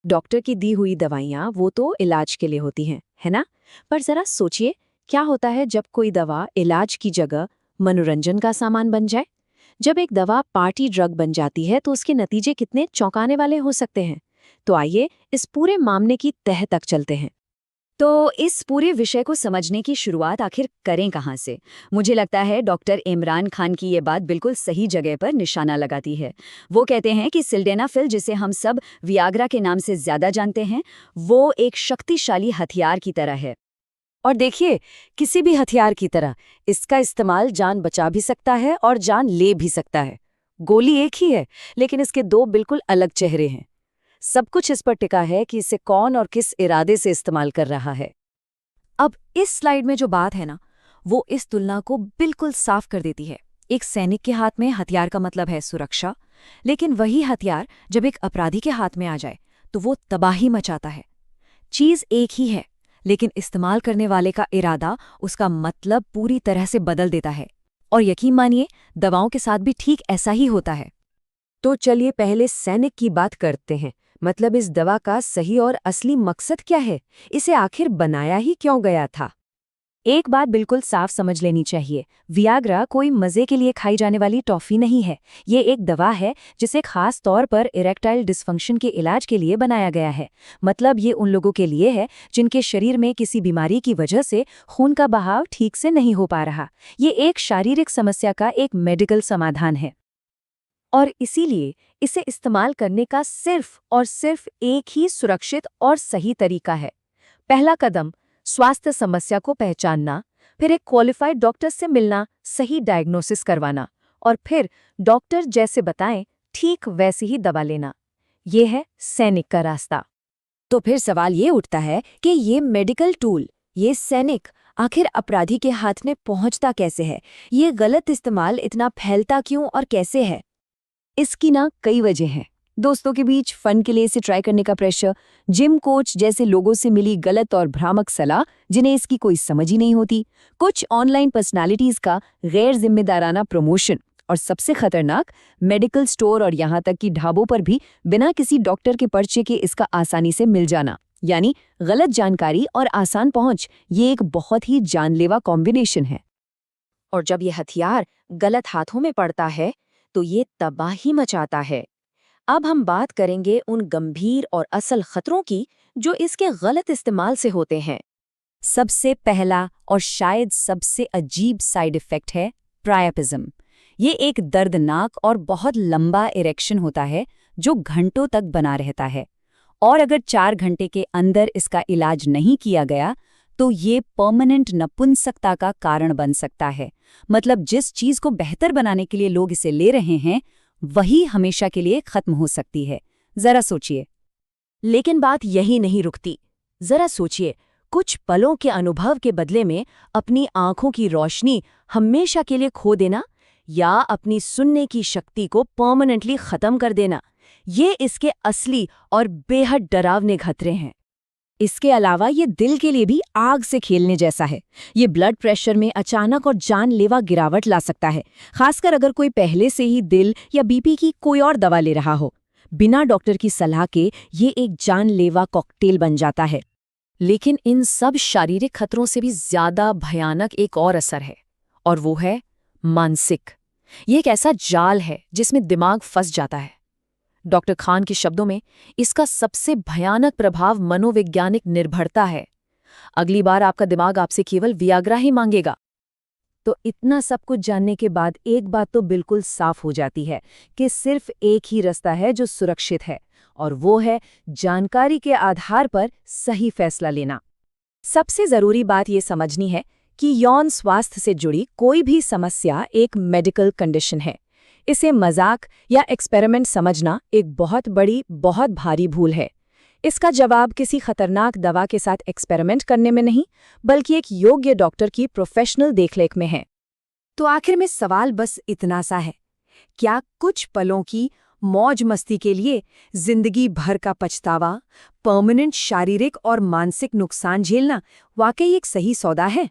Doctor की दी हुई दवाइयाँ वो तो इलाज के लिए होती हैं, है ना? पर जरा सोचिए, क्या होता है जब कोई दवा इलाज की जगह मनोरंजन का सामान बन जाए? जब एक दवा पार्टी ड्रग बन जाती है तो उसके नतीजे कितने चौंकाने वाले हो सकते हैं। तो आइए इस पूरे मामले की तह तक चलते हैं। तो इस पूरे विषय को समझने की शुरुआत आखिर करें कहाँ से? मुझे लगता है डॉक्टर इमरान खान की ये बात बिल्कुल सही जगह पर निशाना लगाती है। वो कहते हैं कि सिल्डेनाफिल, जिसे हम सब वियाग्रा के नाम से ज्यादा जानते हैं, वो एक शक्तिशाली हथियार की तरह है। और देखिए, किसी भी हथियार की तरह इसका इस्तेमाल जान बचा भी सकता है और जान ले भी सकता है। गोली एक ही है, लेकिन इसके दो बिल्कुल अलग चेहरे हैं। सब कुछ इस पर टिका है कि इसे कौन और किस इरादे से इस्तेमाल कर रहा है। अब इस स्लाइड में जो बात है ना, वो इस तुलना को बिल्कुल साफ कर देती है। एक सैनिक के हाथ में हथियार का मतलब है सुरक्षा, लेकिन वही हथियार जब एक अपराधी के हाथ में आ जाए तो वो तबाही मचाता है। चीज एक ही है, लेकिन इस्तेमाल करने वाले का इरादा उसका मतलब पूरी तरह से बदल देता है। और यकीन मानिए, दवाओं के साथ भी ठीक ऐसा ही होता है। तो चलिए पहले सैनिक की बात करते हैं। मतलब इस दवा का सही और असली मकसद क्या है? इसे आखिर बनाया ही क्यों गया था? एक बात बिल्कुल साफ समझ लेनी चाहिए, वियाग्रा कोई मजे के लिए खाई जाने वाली टॉफी नहीं है। ये एक दवा है जिसे खास तौर पर इरेक्टाइल डिस्फंक्शन के इलाज के लिए बनाया गया है। मतलब ये उन लोगों के लिए है जिनके शरीर में किसी बीमारी की वजह से खून का बहाव ठीक से नहीं हो पा रहा। ये एक शारीरिक समस्या का एक मेडिकल समाधान है। और इसीलिए इसे इस्तेमाल करने का सिर्फ और सिर्फ एक ही सुरक्षित और सही तरीका है। पहला कदम, स्वास्थ्य समस्या को पहचानना, फिर एक क्वालिफाइड डॉक्टर से मिलना, सही डायग्नोसिस करवाना, और फिर डॉक्टर जैसे बताएं ठीक वैसे ही दवा लेना। ये है सैनिक का रास्ता। तो फिर सवाल ये उठता है कि ये मेडिकल टूल, ये सैनिक, आखिर अपराधी के हाथ में पहुंचता कैसे है? ये गलत इस्तेमाल इतना फैलता क्यों और कैसे है? इसकी ना कई वजह हैं। दोस्तों के बीच फन के लिए इसे ट्राई करने का प्रेशर, जिम कोच जैसे लोगों से मिली गलत और भ्रामक सलाह जिन्हें इसकी कोई समझ ही नहीं होती, कुछ ऑनलाइन पर्सनालिटीज का गैर जिम्मेदाराना प्रमोशन, और सबसे खतरनाक, मेडिकल स्टोर और यहाँ तक कि ढाबों पर भी बिना किसी डॉक्टर के पर्चे के इसका आसानी से मिल जाना। यानी गलत जानकारी और आसान पहुंच, ये एक बहुत ही जानलेवा कॉम्बिनेशन है। और जब ये हथियार गलत हाथों में पड़ता है तो ये तबाही मचाता है। अब हम बात करेंगे उन गंभीर और असल खतरों की जो इसके गलत इस्तेमाल से होते हैं। सबसे पहला और शायद सबसे अजीब साइड इफेक्ट है प्रायपिज्म। ये एक दर्दनाक और बहुत लंबा इरेक्शन होता है जो घंटों तक बना रहता है, और अगर 4 घंटे के अंदर इसका इलाज नहीं किया गया तो ये परमानेंट नपुंसकता का कारण बन सकता है। मतलब जिस चीज को बेहतर बनाने के लिए लोग इसे ले रहे हैं, वही हमेशा के लिए खत्म हो सकती है। जरा सोचिए। लेकिन बात यही नहीं रुकती। जरा सोचिए, कुछ पलों के अनुभव के बदले में अपनी आंखों की रोशनी हमेशा के लिए खो देना, या अपनी सुनने की शक्ति को परमानेंटली खत्म कर देना, ये इसके असली और बेहद डरावने खतरे हैं। इसके अलावा ये दिल के लिए भी आग से खेलने जैसा है। ये ब्लड प्रेशर में अचानक और जानलेवा गिरावट ला सकता है, खासकर अगर कोई पहले से ही दिल या बीपी की कोई और दवा ले रहा हो। बिना डॉक्टर की सलाह के ये एक जानलेवा कॉकटेल बन जाता है। लेकिन इन सब शारीरिक खतरों से भी ज्यादा भयानक एक और असर है, और वो है मानसिक। ये एक ऐसा जाल है जिसमें दिमाग फंस जाता है। डॉक्टर खान के शब्दों में, इसका सबसे भयानक प्रभाव मनोवैज्ञानिक निर्भरता है। अगली बार आपका दिमाग आपसे केवल वियाग्रा ही मांगेगा। तो इतना सब कुछ जानने के बाद एक बात तो बिल्कुल साफ हो जाती है कि सिर्फ एक ही रास्ता है जो सुरक्षित है, और वो है जानकारी के आधार पर सही फैसला लेना। सबसे जरूरी बात ये समझनी है कि यौन स्वास्थ्य से जुड़ी कोई भी समस्या एक मेडिकल कंडीशन है। इसे मजाक या एक्सपेरिमेंट समझना एक बहुत बड़ी, बहुत भारी भूल है। इसका जवाब किसी खतरनाक दवा के साथ एक्सपेरिमेंट करने में नहीं, बल्कि एक योग्य डॉक्टर की प्रोफेशनल देखरेख में है। तो आखिर में सवाल बस इतना सा है, क्या कुछ पलों की मौज मस्ती के लिए जिंदगी भर का पछतावा, परमानेंट शारीरिक और मानसिक नुकसान झेलना वाकई एक सही सौदा है?